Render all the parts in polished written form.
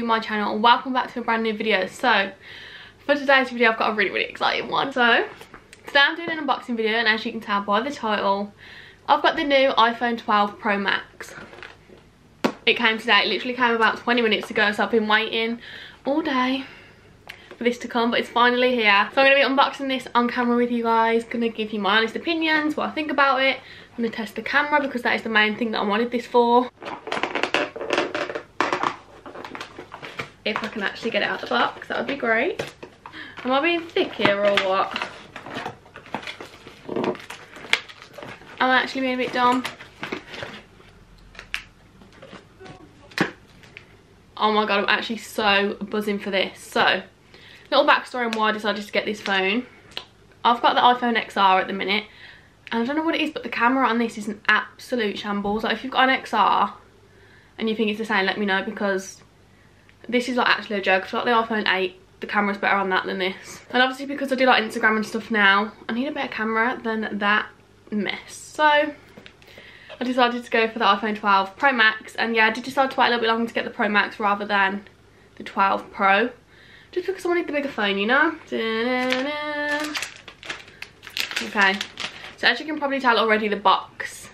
my channel and welcome back to a brand new video. So for today's video I've got a really exciting one. So today I'm doing an unboxing video, and as you can tell by the title, I've got the new iPhone 12 Pro Max. It came today. It literally came about 20 minutes ago, so I've been waiting all day for this to come, but it's finally here. So I'm going to be unboxing this on camera with you guys, going to give you my honest opinions, what I think about it. I'm going to test the camera because that is the main thing that I wanted this for. If I can actually get it out of the box, that would be great. Am I being thick here or what? I'm actually being a bit dumb. Oh my god, I'm actually so buzzing for this. So, little backstory on why I decided to get this phone. I've got the iPhone XR at the minute, and I don't know what it is, but the camera on this is an absolute shambles. Like, if you've got an XR and you think it's the same, let me know, because this is like actually a joke. I've got the iPhone 8, the camera's better on that than this. And obviously because I do like Instagram and stuff now, I need a better camera than that mess. So I decided to go for the iPhone 12 Pro Max, and yeah, I did decide to wait a little bit longer to get the Pro Max rather than the 12 Pro. Just because I wanted the bigger phone, you know? Da-da-da. Okay, so as you can probably tell already, the box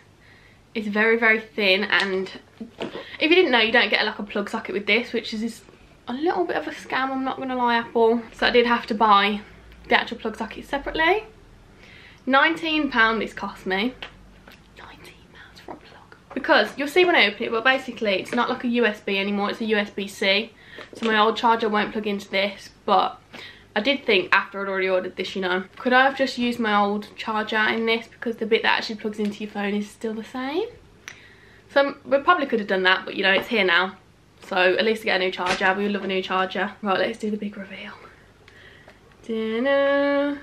is very thin, and if you didn't know, you don't get like a plug socket with this, which is a little bit of a scam, I'm not gonna lie, Apple. So I did have to buy the actual plug socket separately. £19 this cost me. £19 for a plug. Because you'll see when I open it, but basically it's not like a USB anymore, it's a USB-C. So my old charger won't plug into this, but I did think after I'd already ordered this, you know, could I have just used my old charger in this, because the bit that actually plugs into your phone is still the same. So we probably could have done that, but you know, it's here now. So at least I get a new charger. We love a new charger. Right, let's do the big reveal. Ta-da.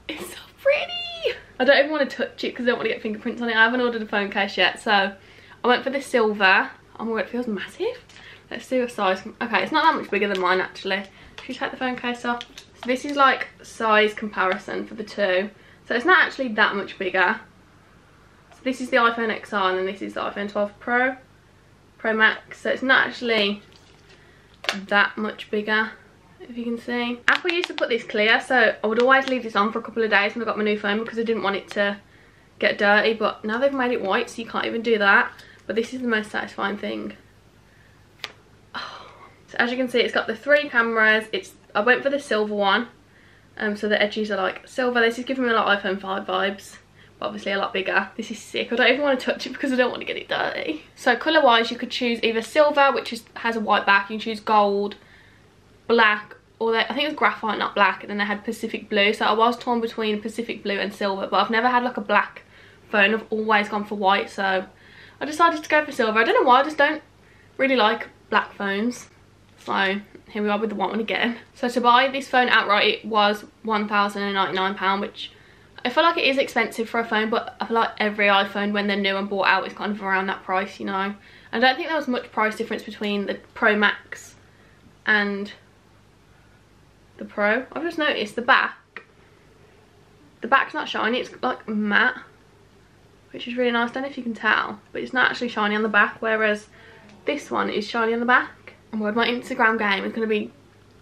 It's so pretty. I don't even want to touch it because I don't want to get fingerprints on it. I haven't ordered a phone case yet, so I went for the silver. Oh my god, it feels massive. Let's do a size. Okay, it's not that much bigger than mine actually. Should we take the phone case off? So this is like size comparison for the two. So it's not actually that much bigger. So this is the iPhone XR, and then this is the iPhone 12 Pro Max. So it's not actually that much bigger, if you can see. Apple used to put this clear, so I would always leave this on for a couple of days when I got my new phone because I didn't want it to get dirty, but now they've made it white, so you can't even do that. But this is the most satisfying thing. Oh. So as you can see, it's got the 3 cameras. I went for the silver one, so the edges are like silver. This is giving me like iPhone 5 vibes, but obviously a lot bigger. This is sick. I don't even want to touch it because I don't want to get it dirty. So colour wise, you could choose either silver, which has a white back. You can choose gold, black, or I think it was graphite, not black, and then they had Pacific blue. So I was torn between Pacific blue and silver, but I've never had like a black phone. I've always gone for white, so I decided to go for silver. I don't know why, I just don't really like black phones. So here we are with the white one again. So to buy this phone outright, it was £1,099, which I feel like it is expensive for a phone, but I feel like every iPhone when they're new and bought out is kind of around that price, you know. I don't think there was much price difference between the Pro Max and the Pro. I've just noticed the back's not shiny, it's like matte, which is really nice. I don't know if you can tell, but it's not actually shiny on the back, whereas this one is shiny on the back. Oh my god, my Instagram game is going to be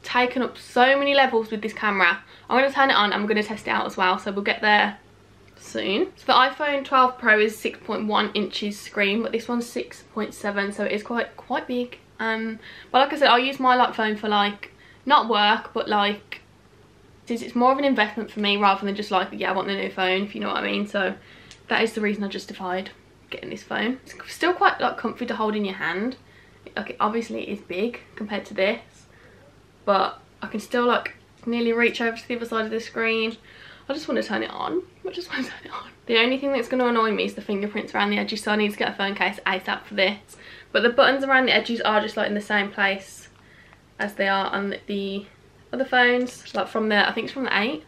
taken up so many levels with this camera. I'm going to turn it on and I'm going to test it out as well, so we'll get there soon. So the iPhone 12 Pro is 6.1 inches screen, but this one's 6.7, so it is quite big. But like I said, I'll use my phone for like, not work, but like, it's more of an investment for me rather than just like, yeah, I want the new phone, if you know what I mean. So that is the reason I justified getting this phone. It's still quite like comfy to hold in your hand. Like, it obviously is big compared to this, but I can still like nearly reach over to the other side of the screen. I just want to turn it on. I just want to turn it on. The only thing that's going to annoy me is the fingerprints around the edges, so I need to get a phone case ASAP for this. But the buttons around the edges are just like in the same place as they are on the other phones. Like from the, I think it's from the 8.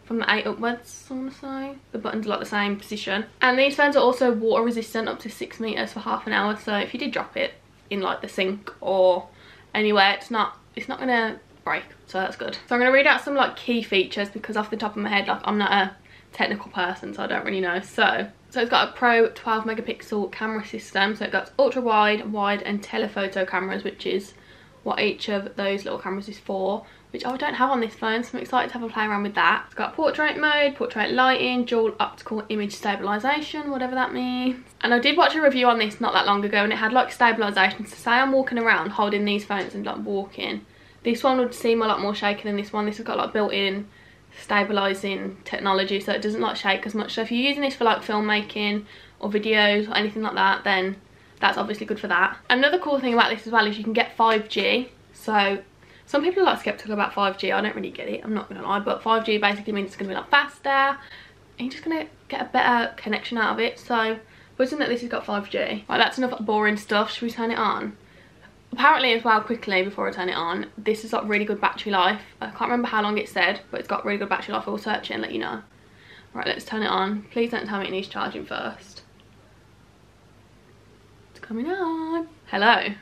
From the 8 upwards, I want to say. The buttons are like the same position. And these phones are also water resistant up to 6 meters for half an hour. So if you did drop it in like the sink or anywhere, it's not gonna break, so that's good. So I'm gonna read out some like key features, because off the top of my head, like, I'm not a technical person, so I don't really know. So So it's got a Pro 12 megapixel camera system. So it got ultra wide, wide and telephoto cameras, which is what each of those little cameras is for, which I don't have on this phone, so I'm excited to have a play around with that. It's got portrait mode, portrait lighting, dual optical image stabilization, whatever that means. And I did watch a review on this not that long ago, and it had like stabilization. So say I'm walking around holding these phones and like walking, this one would seem a lot more shaky than this one. This has got like built-in stabilizing technology, so it doesn't like shake as much. So if you're using this for like filmmaking or videos or anything like that, then that's obviously good for that. Another cool thing about this as well is you can get 5G. So some people are like skeptical about 5G. I don't really get it, I'm not gonna lie, but 5G basically means it's gonna be like faster and you're just gonna get a better connection out of it. So wasn't that this has got 5G. Right, that's enough boring stuff. Should we turn it on? Apparently as well, quickly before I turn it on, this has got really good battery life. I can't remember how long it said, but it's got really good battery life. I will search it and let you know. Right, let's turn it on. Please don't tell me it needs charging first. It's coming on. Hello.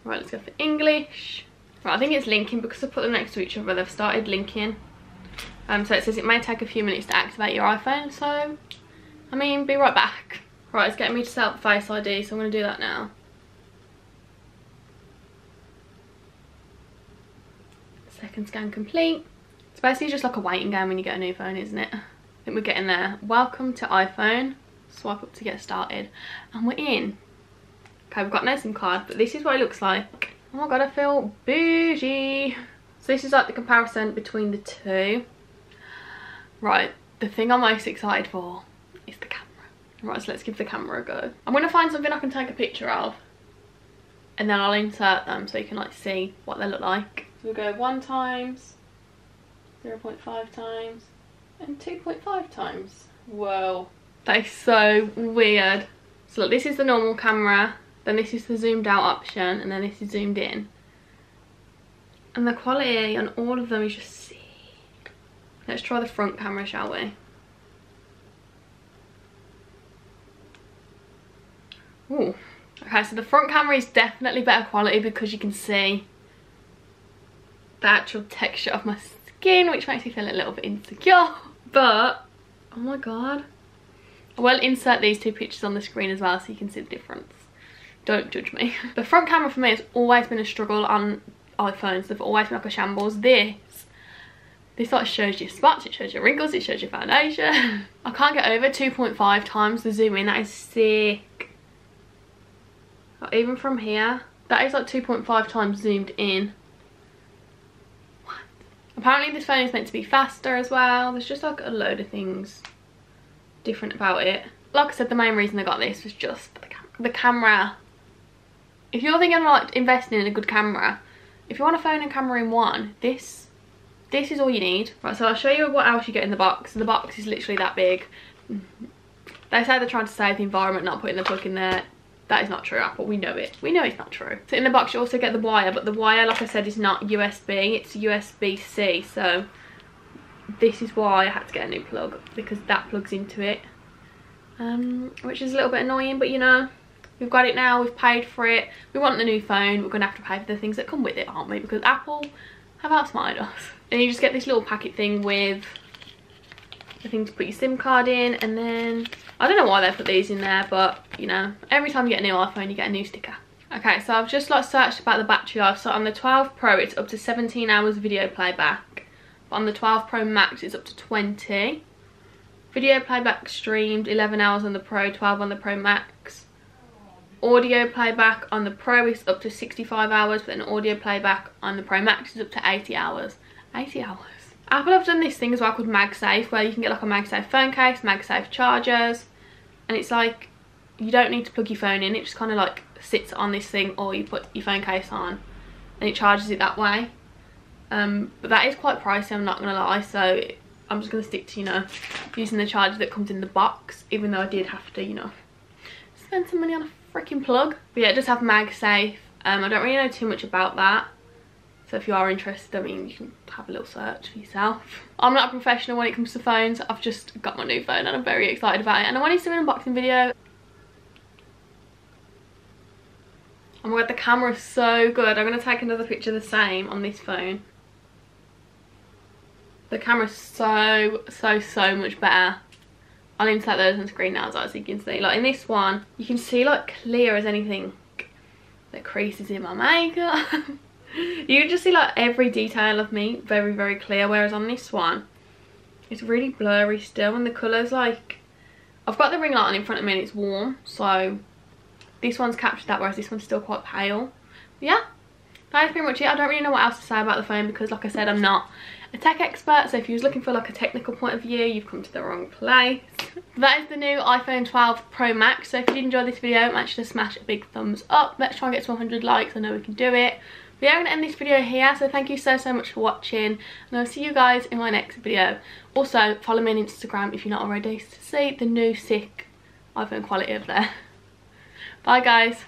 Right, let's go for English. Right, I think it's linking because I put them next to each other. They've started linking. So it says it may take a few minutes to activate your iPhone. So, I mean, be right back. Right, it's getting me to set up Face ID, so I'm going to do that now. Second scan complete. It's basically just like a waiting game when you get a new phone, isn't it? I think we're getting there. Welcome to iPhone. Swipe up to get started. And we're in. Okay, we've got no SIM card, but this is what it looks like. Oh my god, I feel bougie. So this is like the comparison between the two. Right, the thing I'm most excited for is the camera. Right, so let's give the camera a go. I'm going to find something I can take a picture of, and then I'll insert them so you can like see what they look like. So we'll go 1 times, 0.5 times, and 2.5 times. Whoa, that is so weird. So look, this is the normal camera, then this is the zoomed out option, and then this is zoomed in. And the quality on all of them is just sick. Let's try the front camera, shall we? Ooh. Okay, so the front camera is definitely better quality because you can see the actual texture of my skin, which makes me feel a little bit insecure. But, oh my god. I will insert these 2 pictures on the screen as well so you can see the difference. Don't judge me. The front camera for me has always been a struggle on iPhones. They've always been like a shambles. This like shows you spots, it shows you wrinkles, it shows you foundation. I can't get over 2.5 times the zoom in. That is sick. Like, even from here, that is like 2.5 times zoomed in. What? Apparently this phone is meant to be faster as well. There's just like a load of things different about it. Like I said, the main reason I got this was just the camera. If you're thinking of like investing in a good camera, if you want a phone and camera in one, this is all you need. Right, so I'll show you what else you get in the box. The box is literally that big. They say they're trying to save the environment, not putting the plug in there. That is not true, Apple. We know it. We know it's not true. So in the box you also get the wire, but the wire, like I said, is not USB. It's USB-C. So this is why I had to get a new plug, because that plugs into it. Which is a little bit annoying, but you know, we've got it now, we've paid for it, we want the new phone, we're going to have to pay for the things that come with it, aren't we? Because Apple have outsmarted us. And you just get this little packet thing with the thing to put your SIM card in, and then, I don't know why they put these in there, but you know, every time you get a new iPhone you get a new sticker. Okay, so I've just like searched about the battery life. So on the 12 Pro it's up to 17 hours video playback, but on the 12 Pro Max it's up to 20. Video playback streamed 11 hours on the Pro, 12 on the Pro Max. Audio playback on the Pro is up to 65 hours, but then audio playback on the Pro Max is up to 80 hours. 80 hours. Apple have done this thing as well called MagSafe, where you can get like a MagSafe phone case, MagSafe chargers, and it's like you don't need to plug your phone in, it just kind of like sits on this thing, or you put your phone case on and it charges it that way. But that is quite pricey, I'm not gonna lie, so I'm just gonna stick to, you know, using the charger that comes in the box, even though I did have to, you know, spend some money on a freaking plug. But yeah, it does have MagSafe. I don't really know too much about that, so if you are interested, I mean, you can have a little search for yourself. I'm not a professional when it comes to phones. I've just got my new phone and I'm very excited about it, and I wanted to do an unboxing video. Oh my god, the camera is so good. I'm going to take another picture the same on this phone. The camera's so much better I'll insert those on screen now so you can see. Like in this one, you can see like clear as anything that creases in my makeup. You can just see like every detail of me very, very clear, whereas on this one, it's really blurry still, and the colours, like, I've got the ring light on in front of me and it's warm, so this one's captured that, whereas this one's still quite pale. But yeah, that is pretty much it. I don't really know what else to say about the phone because, like I said, I'm not a tech expert, so if you was looking for like a technical point of view, you've come to the wrong place. That is the new iPhone 12 Pro Max. So if you did enjoy this video, make sure to smash a big thumbs up. Let's try and get to 100 likes. I know we can do it. But yeah, I'm going to end this video here, so thank you so much for watching, and I'll see you guys in my next video. Also, follow me on Instagram if you're not already to see the new sick iPhone quality up there. Bye guys.